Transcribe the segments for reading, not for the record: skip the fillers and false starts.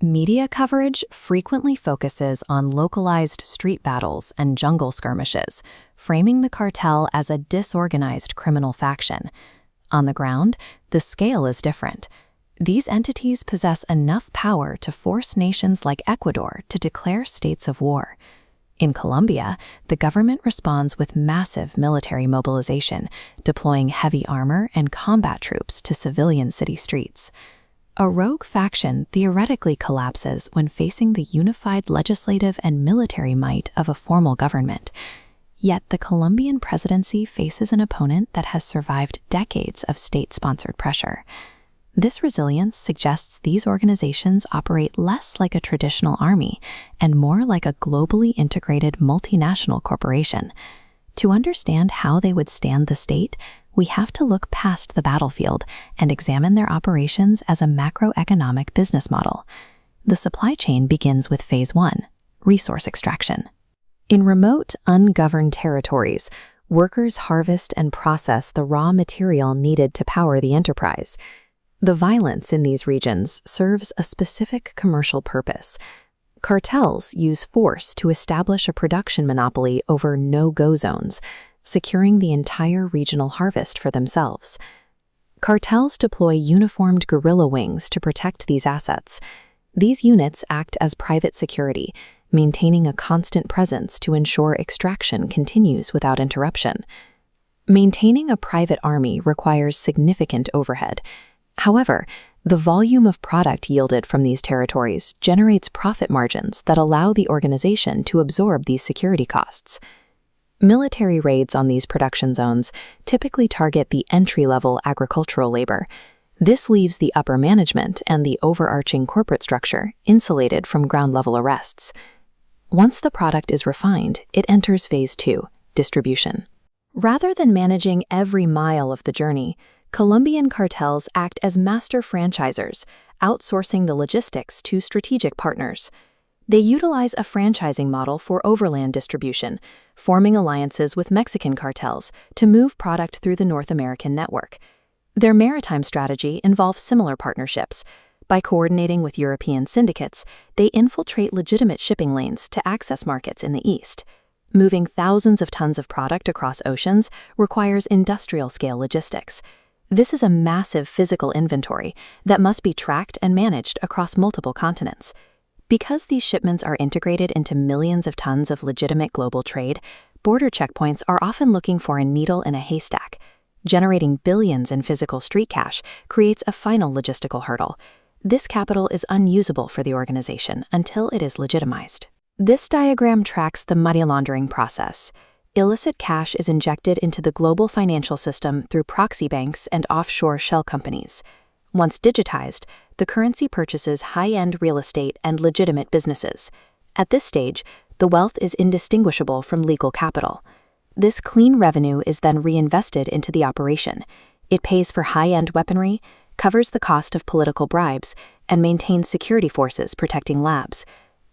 Media coverage frequently focuses on localized street battles and jungle skirmishes, framing the cartel as a disorganized criminal faction. On the ground, the scale is different. These entities possess enough power to force nations like Ecuador to declare states of war. In Colombia, the government responds with massive military mobilization, deploying heavy armor and combat troops to civilian city streets. A rogue faction theoretically collapses when facing the unified legislative and military might of a formal government. Yet the Colombian presidency faces an opponent that has survived decades of state-sponsored pressure. This resilience suggests these organizations operate less like a traditional army and more like a globally integrated multinational corporation. To understand how they would stand the state, we have to look past the battlefield and examine their operations as a macroeconomic business model. The supply chain begins with Phase 1, resource extraction. In remote, ungoverned territories, workers harvest and process the raw material needed to power the enterprise. The violence in these regions serves a specific commercial purpose. Cartels use force to establish a production monopoly over no-go zones, securing the entire regional harvest for themselves. Cartels deploy uniformed guerrilla wings to protect these assets. These units act as private security, maintaining a constant presence to ensure extraction continues without interruption. Maintaining a private army requires significant overhead. However, the volume of product yielded from these territories generates profit margins that allow the organization to absorb these security costs. Military raids on these production zones typically target the entry-level agricultural labor. This leaves the upper management and the overarching corporate structure insulated from ground-level arrests. Once the product is refined, it enters Phase 2, distribution. Rather than managing every mile of the journey, Colombian cartels act as master franchisors, outsourcing the logistics to strategic partners. They utilize a franchising model for overland distribution, forming alliances with Mexican cartels to move product through the North American network. Their maritime strategy involves similar partnerships. By coordinating with European syndicates, they infiltrate legitimate shipping lanes to access markets in the East. Moving thousands of tons of product across oceans requires industrial-scale logistics. This is a massive physical inventory that must be tracked and managed across multiple continents. Because these shipments are integrated into millions of tons of legitimate global trade, border checkpoints are often looking for a needle in a haystack. Generating billions in physical street cash creates a final logistical hurdle. This capital is unusable for the organization until it is legitimized. This diagram tracks the money laundering process. Illicit cash is injected into the global financial system through proxy banks and offshore shell companies. Once digitized, the currency purchases high-end real estate and legitimate businesses. At this stage, the wealth is indistinguishable from legal capital. This clean revenue is then reinvested into the operation. It pays for high-end weaponry, covers the cost of political bribes, and maintains security forces protecting labs.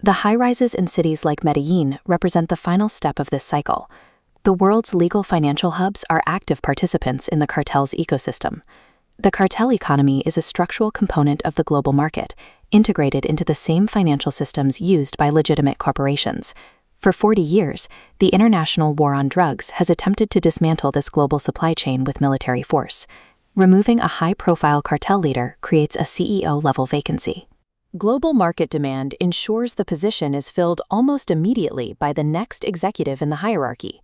The high-rises in cities like Medellin represent the final step of this cycle. The world's legal financial hubs are active participants in the cartel's ecosystem. The cartel economy is a structural component of the global market, integrated into the same financial systems used by legitimate corporations. For 40 years, the international war on drugs has attempted to dismantle this global supply chain with military force. Removing a high-profile cartel leader creates a CEO-level vacancy. Global market demand ensures the position is filled almost immediately by the next executive in the hierarchy.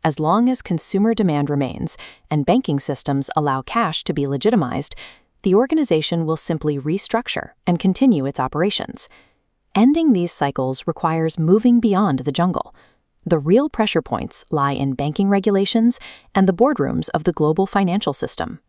As long as consumer demand remains and banking systems allow cash to be legitimized, the organization will simply restructure and continue its operations. Ending these cycles requires moving beyond the jungle. The real pressure points lie in banking regulations and the boardrooms of the global financial system.